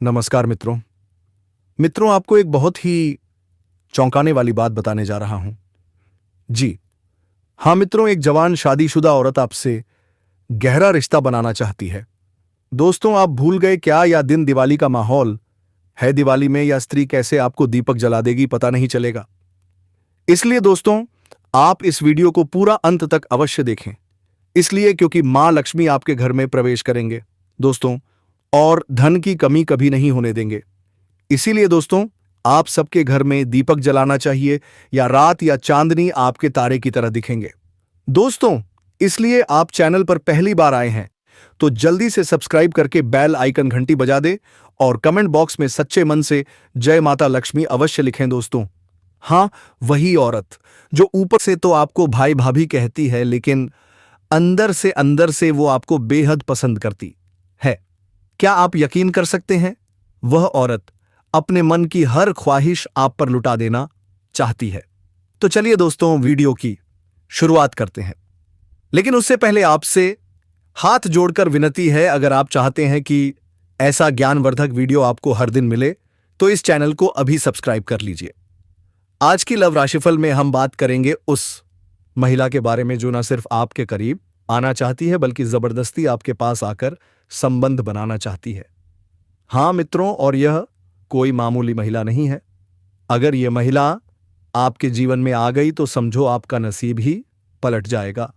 नमस्कार मित्रों। आपको एक बहुत ही चौंकाने वाली बात बताने जा रहा हूं। जी हाँ मित्रों, एक जवान शादीशुदा औरत आपसे गहरा रिश्ता बनाना चाहती है। दोस्तों, आप भूल गए क्या, या दिन दिवाली का माहौल है? दिवाली में या स्त्री कैसे आपको दीपक जला देगी पता नहीं चलेगा। इसलिए दोस्तों, आप इस वीडियो को पूरा अंत तक अवश्य देखें। इसलिए क्योंकि मां लक्ष्मी आपके घर में प्रवेश करेंगे दोस्तों, और धन की कमी कभी नहीं होने देंगे। इसीलिए दोस्तों, आप सबके घर में दीपक जलाना चाहिए, या रात या चांदनी आपके तारे की तरह दिखेंगे दोस्तों। इसलिए आप चैनल पर पहली बार आए हैं तो जल्दी से सब्सक्राइब करके बेल आइकन घंटी बजा दे, और कमेंट बॉक्स में सच्चे मन से जय माता लक्ष्मी अवश्य लिखें दोस्तों। हाँ, वही औरत जो ऊपर से तो आपको भाई भाभी कहती है, लेकिन अंदर से वो आपको बेहद पसंद करती है। क्या आप यकीन कर सकते हैं? वह औरत अपने मन की हर ख्वाहिश आप पर लुटा देना चाहती है। तो चलिए दोस्तों, वीडियो की शुरुआत करते हैं। लेकिन उससे पहले आपसे हाथ जोड़कर विनती है, अगर आप चाहते हैं कि ऐसा ज्ञानवर्धक वीडियो आपको हर दिन मिले तो इस चैनल को अभी सब्सक्राइब कर लीजिए। आज की लव राशिफल में हम बात करेंगे उस महिला के बारे में जो न सिर्फ आपके करीब आना चाहती है, बल्कि जबरदस्ती आपके पास आकर संबंध बनाना चाहती है। हाँ मित्रों, और यह कोई मामूली महिला नहीं है। अगर यह महिला आपके जीवन में आ गई तो समझो आपका नसीब ही पलट जाएगा।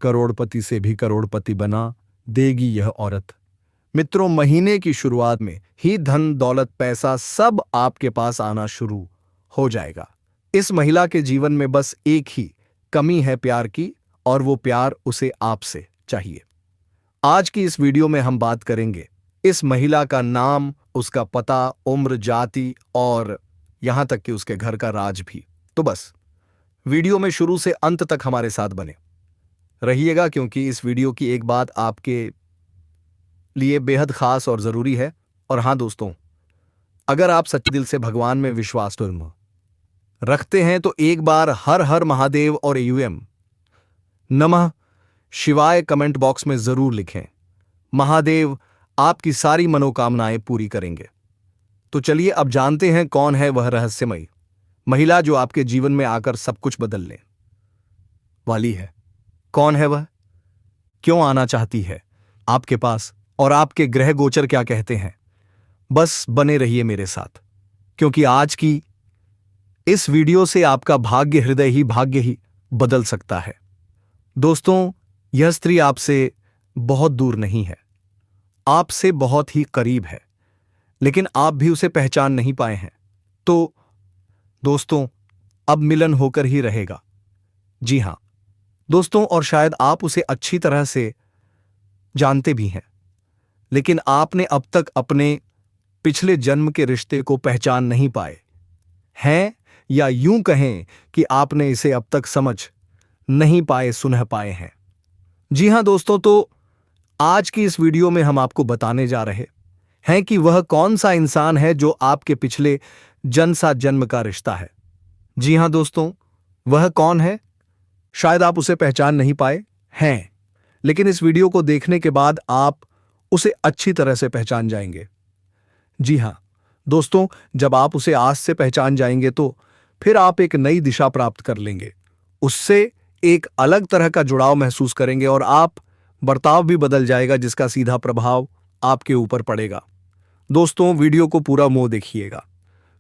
करोड़पति से भी करोड़पति बना देगी यह औरत। मित्रों, महीने की शुरुआत में ही धन दौलत पैसा सब आपके पास आना शुरू हो जाएगा। इस महिला के जीवन में बस एक ही कमी है, प्यार की, और वो प्यार उसे आपसे चाहिए। आज की इस वीडियो में हम बात करेंगे इस महिला का नाम, उसका पता, उम्र, जाति और यहां तक कि उसके घर का राज भी। तो बस वीडियो में शुरू से अंत तक हमारे साथ बने रहिएगा, क्योंकि इस वीडियो की एक बात आपके लिए बेहद खास और जरूरी है। और हां दोस्तों, अगर आप सच्चे दिल से भगवान में विश्वास रखते हैं तो एक बार हर हर महादेव और एयूएम नमः शिवाय कमेंट बॉक्स में जरूर लिखें। महादेव आपकी सारी मनोकामनाएं पूरी करेंगे। तो चलिए अब जानते हैं कौन है वह रहस्यमयी महिला जो आपके जीवन में आकर सब कुछ बदलने वाली है। कौन है वह? क्यों आना चाहती है आपके पास? और आपके ग्रह गोचर क्या कहते हैं? बस बने रहिए मेरे साथ, क्योंकि आज की इस वीडियो से आपका भाग्य ही बदल सकता है। दोस्तों, यह स्त्री आपसे बहुत दूर नहीं है, आपसे बहुत ही करीब है, लेकिन आप भी उसे पहचान नहीं पाए हैं। तो दोस्तों, अब मिलन होकर ही रहेगा। जी हां दोस्तों, और शायद आप उसे अच्छी तरह से जानते भी हैं, लेकिन आपने अब तक अपने पिछले जन्म के रिश्ते को पहचान नहीं पाए हैं, या यूं कहें कि आपने इसे अब तक समझ नहीं पाए, सुन पाए हैं। जी हां दोस्तों, तो आज की इस वीडियो में हम आपको बताने जा रहे हैं कि वह कौन सा इंसान है जो आपके पिछले जन्म सा जन्म का रिश्ता है। जी हां दोस्तों, वह कौन है? शायद आप उसे पहचान नहीं पाए हैं, लेकिन इस वीडियो को देखने के बाद आप उसे अच्छी तरह से पहचान जाएंगे। जी हां दोस्तों, जब आप उसे आज से पहचान जाएंगे तो फिर आप एक नई दिशा प्राप्त कर लेंगे, उससे एक अलग तरह का जुड़ाव महसूस करेंगे, और आप बर्ताव भी बदल जाएगा, जिसका सीधा प्रभाव आपके ऊपर पड़ेगा। दोस्तों, वीडियो को पूरा मुंह देखिएगा,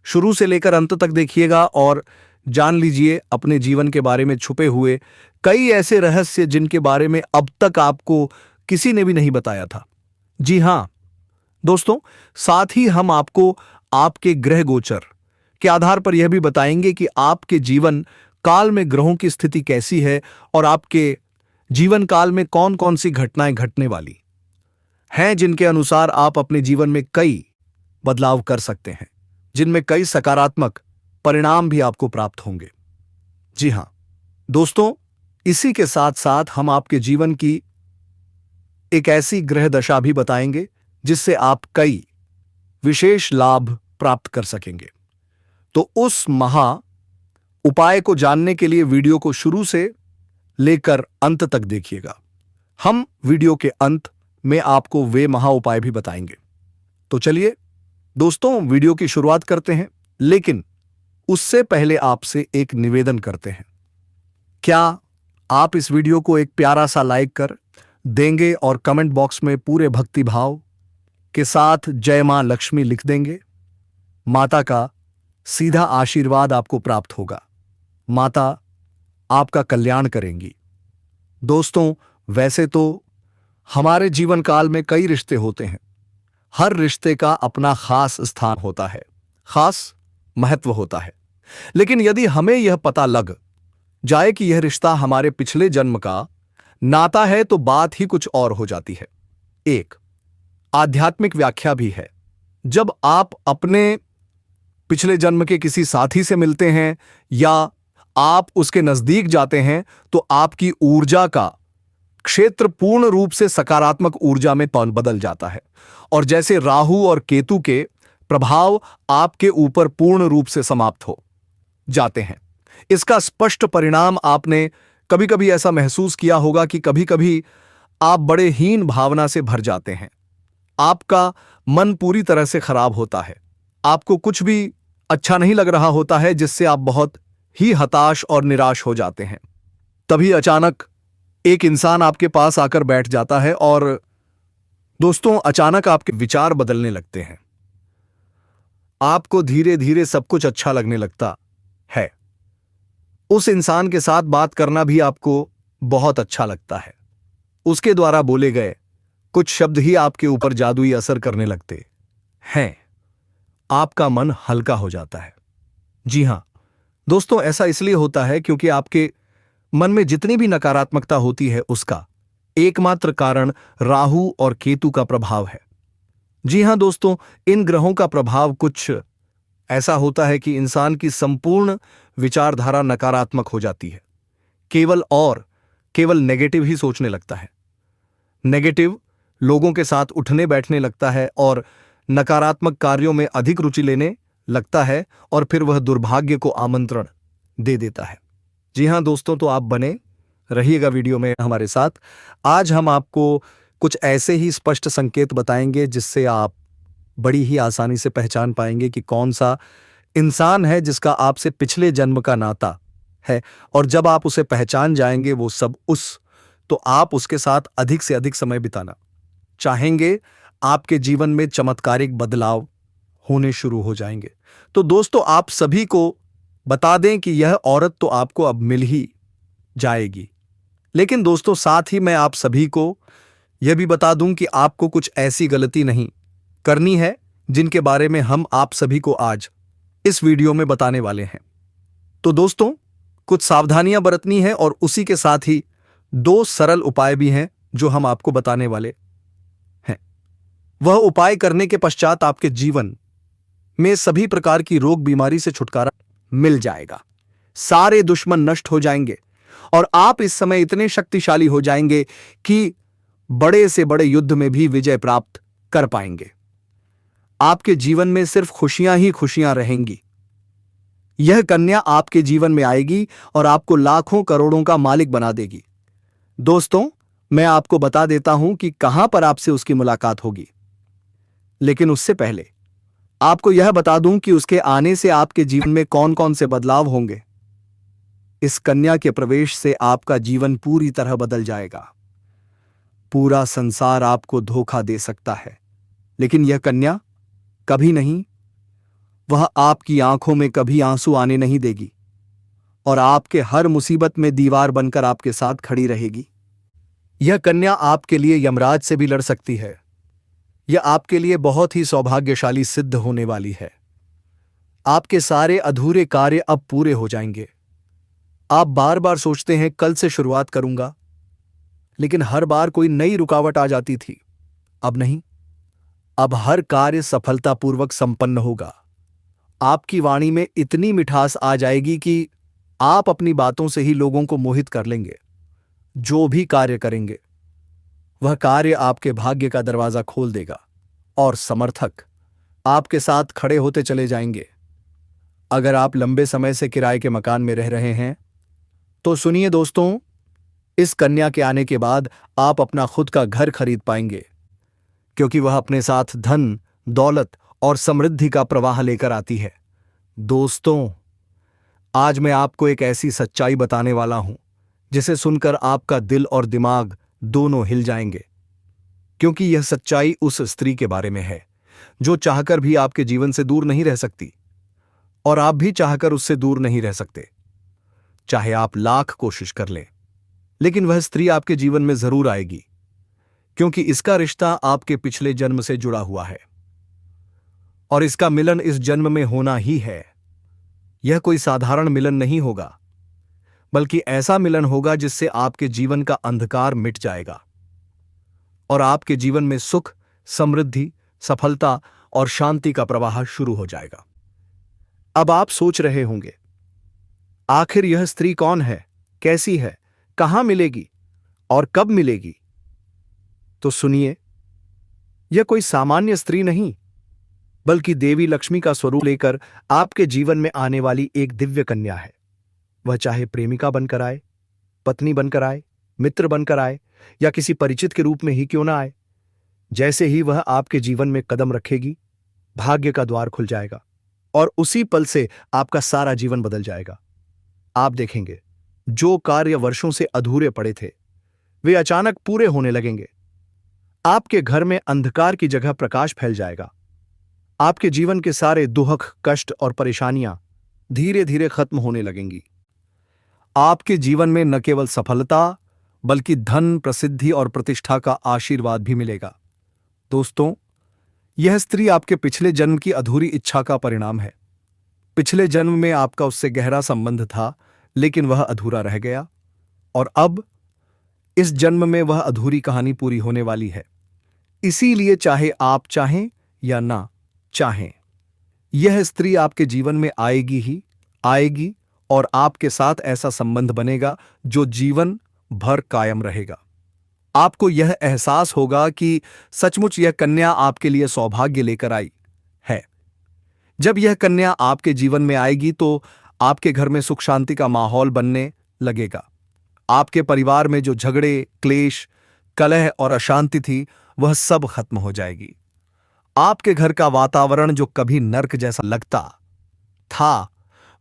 शुरू से लेकर अंत तक देखिएगा, और जान लीजिए अपने जीवन के बारे में छुपे हुए कई ऐसे रहस्य जिनके बारे में अब तक आपको किसी ने भी नहीं बताया था। जी हां दोस्तों, साथ ही हम आपको आपके ग्रह गोचर के आधार पर यह भी बताएंगे कि आपके जीवन काल में ग्रहों की स्थिति कैसी है, और आपके जीवन काल में कौन कौन सी घटनाएं घटने वाली हैं, जिनके अनुसार आप अपने जीवन में कई बदलाव कर सकते हैं, जिनमें कई सकारात्मक परिणाम भी आपको प्राप्त होंगे। जी हां दोस्तों, इसी के साथ साथ हम आपके जीवन की एक ऐसी ग्रह दशा भी बताएंगे जिससे आप कई विशेष लाभ प्राप्त कर सकेंगे। तो उस महा उपाय को जानने के लिए वीडियो को शुरू से लेकर अंत तक देखिएगा। हम वीडियो के अंत में आपको वे महा उपाय भी बताएंगे। तो चलिए दोस्तों, वीडियो की शुरुआत करते हैं, लेकिन उससे पहले आपसे एक निवेदन करते हैं। क्या आप इस वीडियो को एक प्यारा सा लाइक कर देंगे और कमेंट बॉक्स में पूरे भक्ति भाव के साथ जय मां लक्ष्मी लिख देंगे? माता का सीधा आशीर्वाद आपको प्राप्त होगा। माता आपका कल्याण करेंगी। दोस्तों, वैसे तो हमारे जीवन काल में कई रिश्ते होते हैं। हर रिश्ते का अपना खास स्थान होता है, खास महत्व होता है। लेकिन यदि हमें यह पता लग जाए कि यह रिश्ता हमारे पिछले जन्म का नाता है, तो बात ही कुछ और हो जाती है। एक आध्यात्मिक व्याख्या भी है। जब आप अपने पिछले जन्म के किसी साथी से मिलते हैं या आप उसके नजदीक जाते हैं, तो आपकी ऊर्जा का क्षेत्र पूर्ण रूप से सकारात्मक ऊर्जा में बदल जाता है, और जैसे राहु और केतु के प्रभाव आपके ऊपर पूर्ण रूप से समाप्त हो जाते हैं। इसका स्पष्ट परिणाम आपने कभी कभी ऐसा महसूस किया होगा कि कभी कभी आप बड़े हीन भावना से भर जाते हैं। आपका मन पूरी तरह से खराब होता है, आपको कुछ भी अच्छा नहीं लग रहा होता है, जिससे आप बहुत ही हताश और निराश हो जाते हैं। तभी अचानक एक इंसान आपके पास आकर बैठ जाता है और दोस्तों, अचानक आपके विचार बदलने लगते हैं। आपको धीरे धीरे सब कुछ अच्छा लगने लगता है। उस इंसान के साथ बात करना भी आपको बहुत अच्छा लगता है। उसके द्वारा बोले गए कुछ शब्द ही आपके ऊपर जादुई असर करने लगते हैं। आपका मन हल्का हो जाता है। जी हां दोस्तों, ऐसा इसलिए होता है क्योंकि आपके मन में जितनी भी नकारात्मकता होती है, उसका एकमात्र कारण राहु और केतु का प्रभाव है। जी हां दोस्तों, इन ग्रहों का प्रभाव कुछ ऐसा होता है कि इंसान की संपूर्ण विचारधारा नकारात्मक हो जाती है। केवल नेगेटिव ही सोचने लगता है, नेगेटिव लोगों के साथ उठने बैठने लगता है और नकारात्मक कार्यों में अधिक रुचि लेने लगता है, और फिर वह दुर्भाग्य को आमंत्रण दे देता है। जी हां दोस्तों, तो आप बने रहिएगा वीडियो में हमारे साथ। आज हम आपको कुछ ऐसे ही स्पष्ट संकेत बताएंगे जिससे आप बड़ी ही आसानी से पहचान पाएंगे कि कौन सा इंसान है जिसका आपसे पिछले जन्म का नाता है, और जब आप उसे पहचान जाएंगे वो सब तो आप उसके साथ अधिक से अधिक समय बिताना चाहेंगे। आपके जीवन में चमत्कारिक बदलाव होने शुरू हो जाएंगे। तो दोस्तों, आप सभी को बता दें कि यह औरत तो आपको अब मिल ही जाएगी, लेकिन दोस्तों साथ ही मैं आप सभी को यह भी बता दूं कि आपको कुछ ऐसी गलती नहीं करनी है जिनके बारे में हम आप सभी को आज इस वीडियो में बताने वाले हैं। तो दोस्तों, कुछ सावधानियां बरतनी है और उसी के साथ ही 2 सरल उपाय भी हैं जो हम आपको बताने वाले हैं। वह उपाय करने के पश्चात आपके जीवन में सभी प्रकार की रोग बीमारी से छुटकारा मिल जाएगा। सारे दुश्मन नष्ट हो जाएंगे और आप इस समय इतने शक्तिशाली हो जाएंगे कि बड़े से बड़े युद्ध में भी विजय प्राप्त कर पाएंगे। आपके जीवन में सिर्फ खुशियां ही खुशियां रहेंगी। यह कन्या आपके जीवन में आएगी और आपको लाखों करोड़ों का मालिक बना देगी। दोस्तों, मैं आपको बता देता हूं कि कहां पर आपसे उसकी मुलाकात होगी, लेकिन उससे पहले आपको यह बता दूं कि उसके आने से आपके जीवन में कौन कौन से बदलाव होंगे। इस कन्या के प्रवेश से आपका जीवन पूरी तरह बदल जाएगा। पूरा संसार आपको धोखा दे सकता है, लेकिन यह कन्या कभी नहीं, वह आपकी आंखों में कभी आंसू आने नहीं देगी और आपके हर मुसीबत में दीवार बनकर आपके साथ खड़ी रहेगी। यह कन्या आपके लिए यमराज से भी लड़ सकती है। यह आपके लिए बहुत ही सौभाग्यशाली सिद्ध होने वाली है। आपके सारे अधूरे कार्य अब पूरे हो जाएंगे। आप बार बार सोचते हैं कल से शुरुआत करूंगा, लेकिन हर बार कोई नई रुकावट आ जाती थी। अब नहीं, अब हर कार्य सफलतापूर्वक संपन्न होगा। आपकी वाणी में इतनी मिठास आ जाएगी कि आप अपनी बातों से ही लोगों को मोहित कर लेंगे। जो भी कार्य करेंगे वह कार्य आपके भाग्य का दरवाजा खोल देगा और समर्थक आपके साथ खड़े होते चले जाएंगे। अगर आप लंबे समय से किराए के मकान में रह रहे हैं तो सुनिए दोस्तों, इस कन्या के आने के बाद आप अपना खुद का घर खरीद पाएंगे, क्योंकि वह अपने साथ धन, दौलत और समृद्धि का प्रवाह लेकर आती है। दोस्तों, आज मैं आपको एक ऐसी सच्चाई बताने वाला हूं जिसे सुनकर आपका दिल और दिमाग दोनों हिल जाएंगे, क्योंकि यह सच्चाई उस स्त्री के बारे में है जो चाहकर भी आपके जीवन से दूर नहीं रह सकती, और आप भी चाहकर उससे दूर नहीं रह सकते, चाहे आप लाख कोशिश कर लें। लेकिन वह स्त्री आपके जीवन में जरूर आएगी, क्योंकि इसका रिश्ता आपके पिछले जन्म से जुड़ा हुआ है और इसका मिलन इस जन्म में होना ही है। यह कोई साधारण मिलन नहीं होगा, बल्कि ऐसा मिलन होगा जिससे आपके जीवन का अंधकार मिट जाएगा और आपके जीवन में सुख, समृद्धि, सफलता और शांति का प्रवाह शुरू हो जाएगा। अब आप सोच रहे होंगे, आखिर यह स्त्री कौन है, कैसी है, कहां मिलेगी और कब मिलेगी? तो सुनिए, यह कोई सामान्य स्त्री नहीं, बल्कि देवी लक्ष्मी का स्वरूप लेकर आपके जीवन में आने वाली एक दिव्य कन्या है। वह चाहे प्रेमिका बनकर आए, पत्नी बनकर आए, मित्र बनकर आए या किसी परिचित के रूप में ही क्यों ना आए, जैसे ही वह आपके जीवन में कदम रखेगी, भाग्य का द्वार खुल जाएगा और उसी पल से आपका सारा जीवन बदल जाएगा। आप देखेंगे, जो कार्य वर्षों से अधूरे पड़े थे वे अचानक पूरे होने लगेंगे। आपके घर में अंधकार की जगह प्रकाश फैल जाएगा। आपके जीवन के सारे दुख, कष्ट और परेशानियां धीरे धीरे खत्म होने लगेंगी। आपके जीवन में न केवल सफलता, बल्कि धन, प्रसिद्धि और प्रतिष्ठा का आशीर्वाद भी मिलेगा। दोस्तों, यह स्त्री आपके पिछले जन्म की अधूरी इच्छा का परिणाम है। पिछले जन्म में आपका उससे गहरा संबंध था, लेकिन वह अधूरा रह गया, और अब इस जन्म में वह अधूरी कहानी पूरी होने वाली है। इसीलिए चाहे आप चाहें या ना चाहें, यह स्त्री आपके जीवन में आएगी ही आएगी, और आपके साथ ऐसा संबंध बनेगा जो जीवन भर कायम रहेगा। आपको यह एहसास होगा कि सचमुच यह कन्या आपके लिए सौभाग्य लेकर आई है। जब यह कन्या आपके जीवन में आएगी तो आपके घर में सुख शांति का माहौल बनने लगेगा। आपके परिवार में जो झगड़े, क्लेश, कलह और अशांति थी, वह सब खत्म हो जाएगी। आपके घर का वातावरण जो कभी नर्क जैसा लगता था,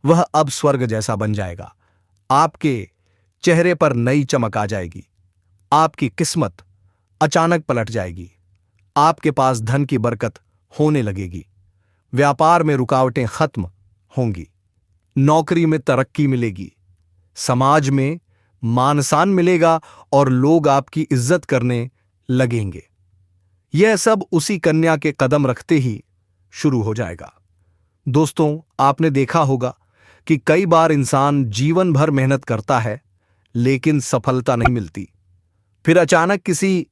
वह अब स्वर्ग जैसा बन जाएगा। आपके चेहरे पर नई चमक आ जाएगी। आपकी किस्मत अचानक पलट जाएगी। आपके पास धन की बरकत होने लगेगी। व्यापार में रुकावटें खत्म होंगी। नौकरी में तरक्की मिलेगी। समाज में मान सम्मान मिलेगा और लोग आपकी इज्जत करने लगेंगे। यह सब उसी कन्या के कदम रखते ही शुरू हो जाएगा। दोस्तों, आपने देखा होगा कि कई बार इंसान जीवन भर मेहनत करता है, लेकिन सफलता नहीं मिलती। फिर अचानक किसी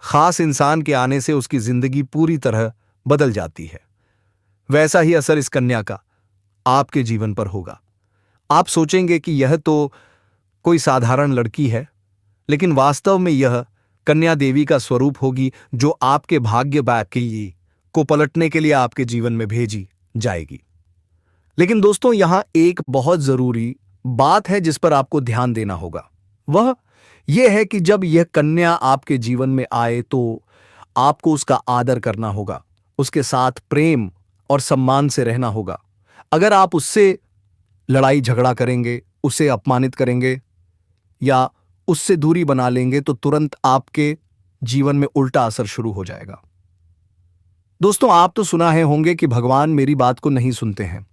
खास इंसान के आने से उसकी जिंदगी पूरी तरह बदल जाती है। वैसा ही असर इस कन्या का आपके जीवन पर होगा। आप सोचेंगे कि यह तो कोई साधारण लड़की है, लेकिन वास्तव में यह कन्या देवी का स्वरूप होगी, जो आपके भाग्य को पलटने के लिए आपके जीवन में भेजी जाएगी। लेकिन दोस्तों, यहां एक बहुत जरूरी बात है जिस पर आपको ध्यान देना होगा। वह यह है कि जब यह कन्या आपके जीवन में आए तो आपको उसका आदर करना होगा, उसके साथ प्रेम और सम्मान से रहना होगा। अगर आप उससे लड़ाई झगड़ा करेंगे, उसे अपमानित करेंगे या उससे दूरी बना लेंगे, तो तुरंत आपके जीवन में उल्टा असर शुरू हो जाएगा। दोस्तों, आप तो सुना है होंगे कि भगवान मेरी बात को नहीं सुनते हैं,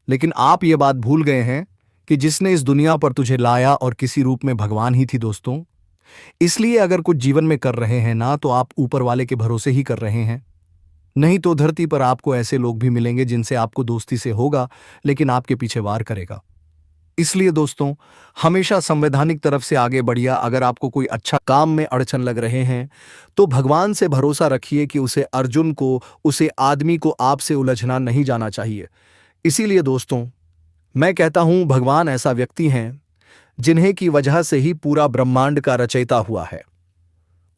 लेकिन आप ये बात भूल गए हैं कि जिसने इस दुनिया पर तुझे लाया और किसी रूप में भगवान ही थी। दोस्तों, इसलिए अगर कुछ जीवन में कर रहे हैं ना, तो आप ऊपर वाले के भरोसे ही कर रहे हैं। नहीं तो धरती पर आपको ऐसे लोग भी मिलेंगे जिनसे आपको दोस्ती से होगा, लेकिन आपके पीछे वार करेगा। इसलिए दोस्तों, हमेशा संवैधानिक तरफ से आगे बढ़िया। अगर आपको कोई अच्छा काम में अड़चन लग रहे हैं, तो भगवान से भरोसा रखिए कि उसे अर्जुन को, उसे आदमी को आपसे उलझना नहीं जाना चाहिए। इसीलिए दोस्तों, मैं कहता हूं, भगवान ऐसा व्यक्ति हैं जिन्हें की वजह से ही पूरा ब्रह्मांड का रचयिता हुआ है,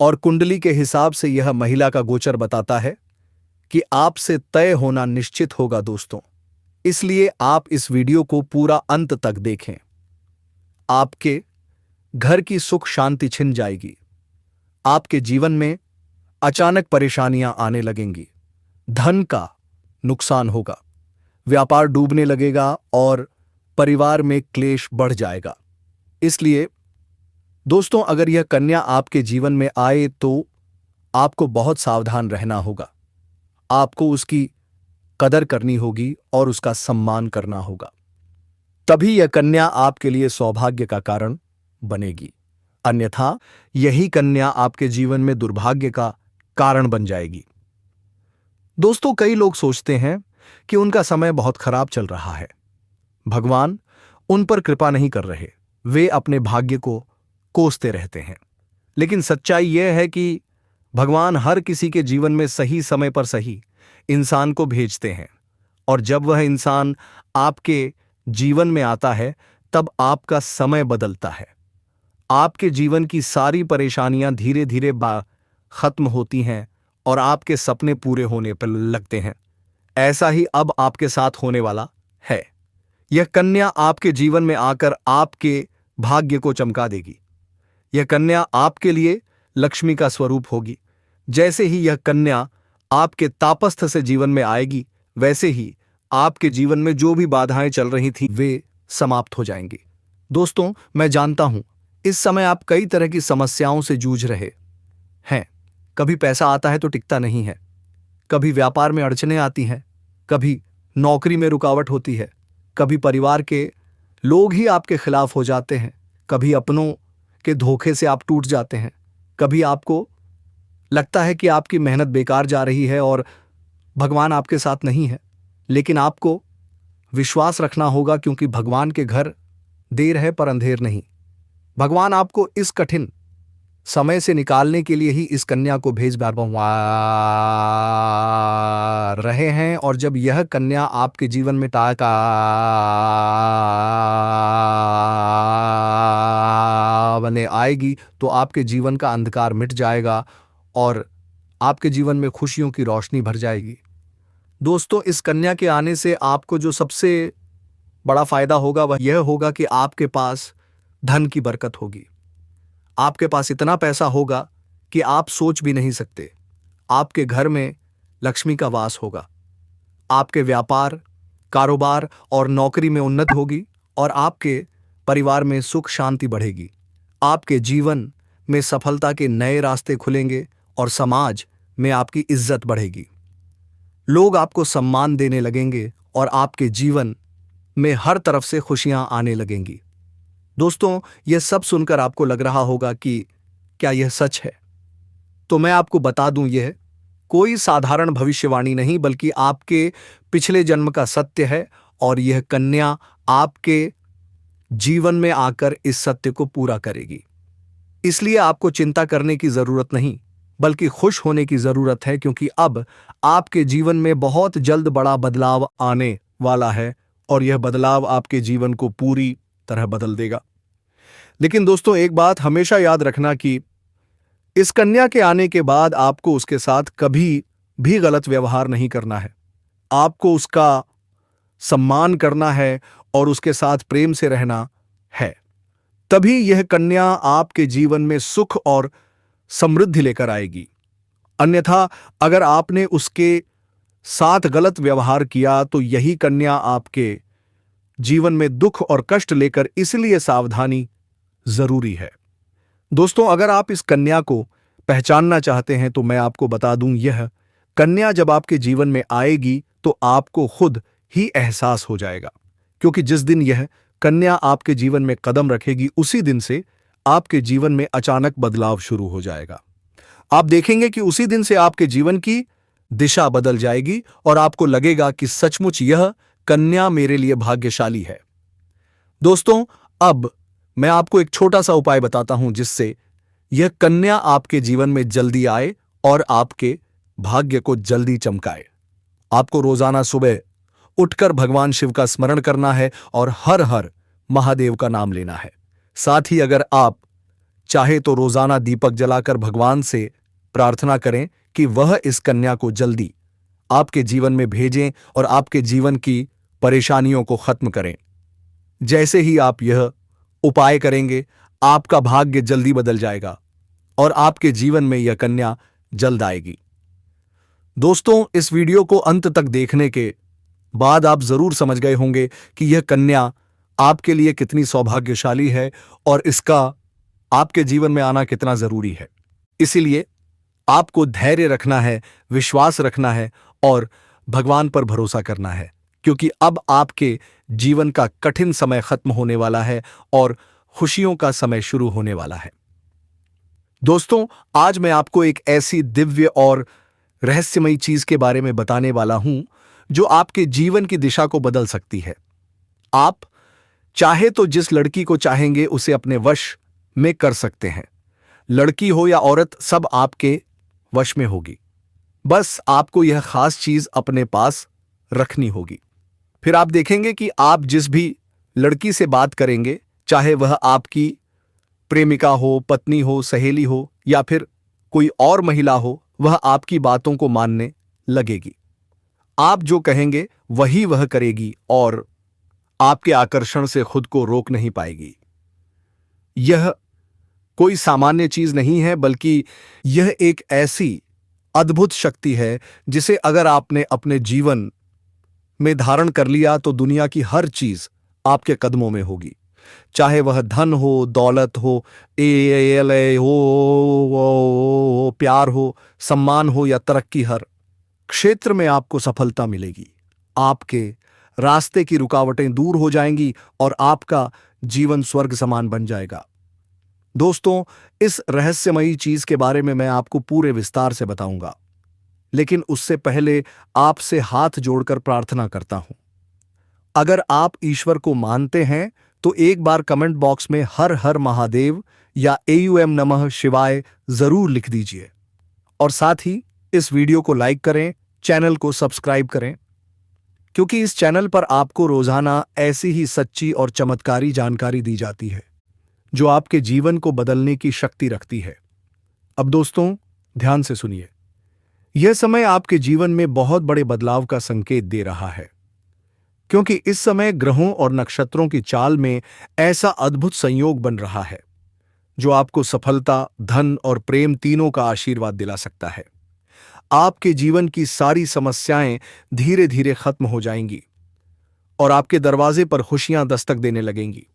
और कुंडली के हिसाब से यह महिला का गोचर बताता है कि आपसे तय होना निश्चित होगा। दोस्तों, इसलिए आप इस वीडियो को पूरा अंत तक देखें। आपके घर की सुख शांति छिन जाएगी। आपके जीवन में अचानक परेशानियां आने लगेंगी। धन का नुकसान होगा, व्यापार डूबने लगेगा और परिवार में क्लेश बढ़ जाएगा। इसलिए दोस्तों, अगर यह कन्या आपके जीवन में आए तो आपको बहुत सावधान रहना होगा। आपको उसकी कदर करनी होगी और उसका सम्मान करना होगा। तभी यह कन्या आपके लिए सौभाग्य का कारण बनेगी। अन्यथा यही कन्या आपके जीवन में दुर्भाग्य का कारण बन जाएगी। दोस्तों, कई लोग सोचते हैं कि उनका समय बहुत खराब चल रहा है, भगवान उन पर कृपा नहीं कर रहे, वे अपने भाग्य को कोसते रहते हैं। लेकिन सच्चाई यह है कि भगवान हर किसी के जीवन में सही समय पर सही इंसान को भेजते हैं, और जब वह इंसान आपके जीवन में आता है तब आपका समय बदलता है। आपके जीवन की सारी परेशानियां धीरे धीरे खत्म होती हैं और आपके सपने पूरे होने पर लगते हैं। ऐसा ही अब आपके साथ होने वाला है। यह कन्या आपके जीवन में आकर आपके भाग्य को चमका देगी। यह कन्या आपके लिए लक्ष्मी का स्वरूप होगी। जैसे ही यह कन्या आपके तापस्थ से जीवन में आएगी, वैसे ही आपके जीवन में जो भी बाधाएं चल रही थी वे समाप्त हो जाएंगी। दोस्तों, मैं जानता हूं इस समय आप कई तरह की समस्याओं से जूझ रहे हैं। कभी पैसा आता है तो टिकता नहीं है, कभी व्यापार में अड़चनें आती हैं, कभी नौकरी में रुकावट होती है, कभी परिवार के लोग ही आपके खिलाफ हो जाते हैं, कभी अपनों के धोखे से आप टूट जाते हैं, कभी आपको लगता है कि आपकी मेहनत बेकार जा रही है और भगवान आपके साथ नहीं है। लेकिन आपको विश्वास रखना होगा, क्योंकि भगवान के घर देर है पर अंधेर नहीं। भगवान आपको इस कठिन समय से निकालने के लिए ही इस कन्या को भेज रहे हैं। और जब यह कन्या आपके जीवन में बने आएगी तो आपके जीवन का अंधकार मिट जाएगा और आपके जीवन में खुशियों की रोशनी भर जाएगी। दोस्तों, इस कन्या के आने से आपको जो सबसे बड़ा फायदा होगा वह यह होगा कि आपके पास धन की बरकत होगी। आपके पास इतना पैसा होगा कि आप सोच भी नहीं सकते। आपके घर में लक्ष्मी का वास होगा। आपके व्यापार, कारोबार और नौकरी में उन्नति होगी और आपके परिवार में सुख शांति बढ़ेगी। आपके जीवन में सफलता के नए रास्ते खुलेंगे और समाज में आपकी इज्जत बढ़ेगी। लोग आपको सम्मान देने लगेंगे और आपके जीवन में हर तरफ से खुशियां आने लगेंगी। दोस्तों, यह सब सुनकर आपको लग रहा होगा कि क्या यह सच है? तो मैं आपको बता दूं, यह कोई साधारण भविष्यवाणी नहीं बल्कि आपके पिछले जन्म का सत्य है, और यह कन्या आपके जीवन में आकर इस सत्य को पूरा करेगी। इसलिए आपको चिंता करने की जरूरत नहीं बल्कि खुश होने की जरूरत है, क्योंकि अब आपके जीवन में बहुत जल्द बड़ा बदलाव आने वाला है और यह बदलाव आपके जीवन को पूरी तरह बदल देगा। लेकिन दोस्तों, एक बात हमेशा याद रखना कि इस कन्या के आने के बाद आपको उसके साथ कभी भी गलत व्यवहार नहीं करना है। आपको उसका सम्मान करना है और उसके साथ प्रेम से रहना है। तभी यह कन्या आपके जीवन में सुख और समृद्धि लेकर आएगी। अन्यथा अगर आपने उसके साथ गलत व्यवहार किया तो यही कन्या आपके जीवन में दुख और कष्ट लेकर, इसलिए सावधानी जरूरी है। दोस्तों, अगर आप इस कन्या को पहचानना चाहते हैं तो मैं आपको बता दूं, यह कन्या जब आपके जीवन में आएगी तो आपको खुद ही एहसास हो जाएगा, क्योंकि जिस दिन यह कन्या आपके जीवन में कदम रखेगी उसी दिन से आपके जीवन में अचानक बदलाव शुरू हो जाएगा। आप देखेंगे कि उसी दिन से आपके जीवन की दिशा बदल जाएगी और आपको लगेगा कि सचमुच यह कन्या मेरे लिए भाग्यशाली है। दोस्तों, अब मैं आपको एक छोटा सा उपाय बताता हूं जिससे यह कन्या आपके जीवन में जल्दी आए और आपके भाग्य को जल्दी चमकाए। आपको रोजाना सुबह उठकर भगवान शिव का स्मरण करना है और हर हर महादेव का नाम लेना है। साथ ही अगर आप चाहे तो रोजाना दीपक जलाकर भगवान से प्रार्थना करें कि वह इस कन्या को जल्दी आपके जीवन में भेजें और आपके जीवन की परेशानियों को खत्म करें। जैसे ही आप यह उपाय करेंगे, आपका भाग्य जल्दी बदल जाएगा और आपके जीवन में यह कन्या जल्द आएगी। दोस्तों, इस वीडियो को अंत तक देखने के बाद आप जरूर समझ गए होंगे कि यह कन्या आपके लिए कितनी सौभाग्यशाली है और इसका आपके जीवन में आना कितना जरूरी है। इसीलिए आपको धैर्य रखना है, विश्वास रखना है और भगवान पर भरोसा करना है, क्योंकि अब आपके जीवन का कठिन समय खत्म होने वाला है और खुशियों का समय शुरू होने वाला है। दोस्तों, आज मैं आपको एक ऐसी दिव्य और रहस्यमयी चीज के बारे में बताने वाला हूं जो आपके जीवन की दिशा को बदल सकती है। आप चाहे तो जिस लड़की को चाहेंगे उसे अपने वश में कर सकते हैं। लड़की हो या औरत, सब आपके वश में होगी। बस आपको यह खास चीज अपने पास रखनी होगी। फिर आप देखेंगे कि आप जिस भी लड़की से बात करेंगे, चाहे वह आपकी प्रेमिका हो, पत्नी हो, सहेली हो या फिर कोई और महिला हो, वह आपकी बातों को मानने लगेगी। आप जो कहेंगे वही वह करेगी और आपके आकर्षण से खुद को रोक नहीं पाएगी। यह कोई सामान्य चीज नहीं है, बल्कि यह एक ऐसी अद्भुत शक्ति है जिसे अगर आपने अपने जीवन में धारण कर लिया तो दुनिया की हर चीज आपके कदमों में होगी। चाहे वह धन हो, दौलत हो, हो, प्यार हो, सम्मान हो या तरक्की, हर क्षेत्र में आपको सफलता मिलेगी। आपके रास्ते की रुकावटें दूर हो जाएंगी और आपका जीवन स्वर्ग समान बन जाएगा। दोस्तों, इस रहस्यमयी चीज के बारे में मैं आपको पूरे विस्तार से बताऊंगा, लेकिन उससे पहले आपसे हाथ जोड़कर प्रार्थना करता हूं। अगर आप ईश्वर को मानते हैं तो एक बार कमेंट बॉक्स में हर हर महादेव या AUM नमः शिवाय जरूर लिख दीजिए और साथ ही इस वीडियो को लाइक करें, चैनल को सब्सक्राइब करें, क्योंकि इस चैनल पर आपको रोजाना ऐसी ही सच्ची और चमत्कारी जानकारी दी जाती है जो आपके जीवन को बदलने की शक्ति रखती है। अब दोस्तों, ध्यान से सुनिए। यह समय आपके जीवन में बहुत बड़े बदलाव का संकेत दे रहा है, क्योंकि इस समय ग्रहों और नक्षत्रों की चाल में ऐसा अद्भुत संयोग बन रहा है जो आपको सफलता, धन और प्रेम तीनों का आशीर्वाद दिला सकता है। आपके जीवन की सारी समस्याएं धीरे धीरे खत्म हो जाएंगी और आपके दरवाजे पर खुशियां दस्तक देने लगेंगी,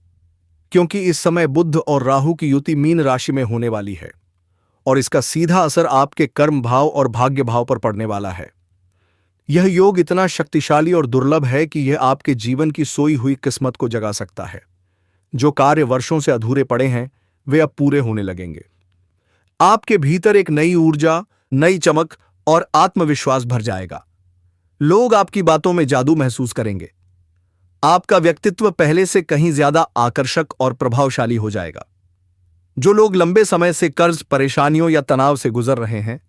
क्योंकि इस समय बुध और राहु की युति मीन राशि में होने वाली है और इसका सीधा असर आपके कर्म भाव और भाग्य भाव पर पड़ने वाला है। यह योग इतना शक्तिशाली और दुर्लभ है कि यह आपके जीवन की सोई हुई किस्मत को जगा सकता है। जो कार्य वर्षों से अधूरे पड़े हैं वे अब पूरे होने लगेंगे। आपके भीतर एक नई ऊर्जा, नई चमक और आत्मविश्वास भर जाएगा। लोग आपकी बातों में जादू महसूस करेंगे। आपका व्यक्तित्व पहले से कहीं ज्यादा आकर्षक और प्रभावशाली हो जाएगा। जो लोग लंबे समय से कर्ज, परेशानियों या तनाव से गुजर रहे हैं,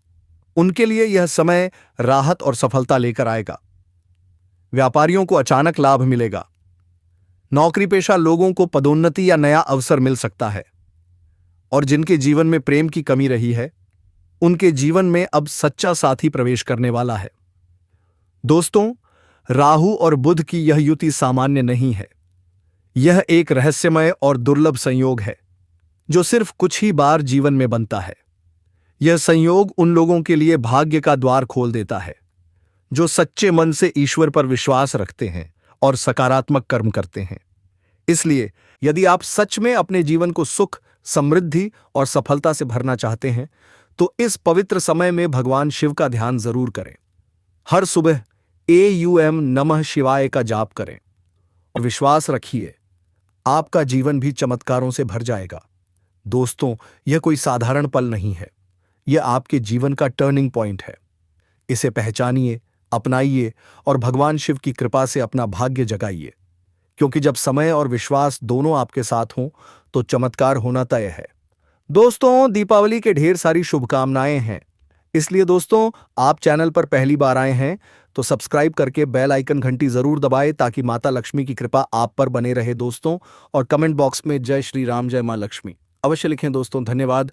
उनके लिए यह समय राहत और सफलता लेकर आएगा। व्यापारियों को अचानक लाभ मिलेगा। नौकरी पेशा लोगों को पदोन्नति या नया अवसर मिल सकता है और जिनके जीवन में प्रेम की कमी रही है, उनके जीवन में अब सच्चा साथी प्रवेश करने वाला है। दोस्तों, राहु और बुध की यह युति सामान्य नहीं है। यह एक रहस्यमय और दुर्लभ संयोग है जो सिर्फ कुछ ही बार जीवन में बनता है। यह संयोग उन लोगों के लिए भाग्य का द्वार खोल देता है जो सच्चे मन से ईश्वर पर विश्वास रखते हैं और सकारात्मक कर्म करते हैं। इसलिए यदि आप सच में अपने जीवन को सुख, समृद्धि और सफलता से भरना चाहते हैं तो इस पवित्र समय में भगवान शिव का ध्यान जरूर करें। हर सुबह AUM नमः शिवाय का जाप करें और विश्वास रखिए, आपका जीवन भी चमत्कारों से भर जाएगा। दोस्तों, यह कोई साधारण पल नहीं है, यह आपके जीवन का टर्निंग पॉइंट है। इसे पहचानिए, अपनाइए और भगवान शिव की कृपा से अपना भाग्य जगाइए, क्योंकि जब समय और विश्वास दोनों आपके साथ हों तो चमत्कार होना तय है। दोस्तों, दीपावली के ढेर सारी शुभकामनाएं हैं। इसलिए दोस्तों, आप चैनल पर पहली बार आए हैं तो सब्सक्राइब करके बेल आइकन घंटी जरूर दबाएं ताकि माता लक्ष्मी की कृपा आप पर बने रहे दोस्तों। और कमेंट बॉक्स में जय श्री राम, जय मां लक्ष्मी अवश्य लिखें दोस्तों। धन्यवाद।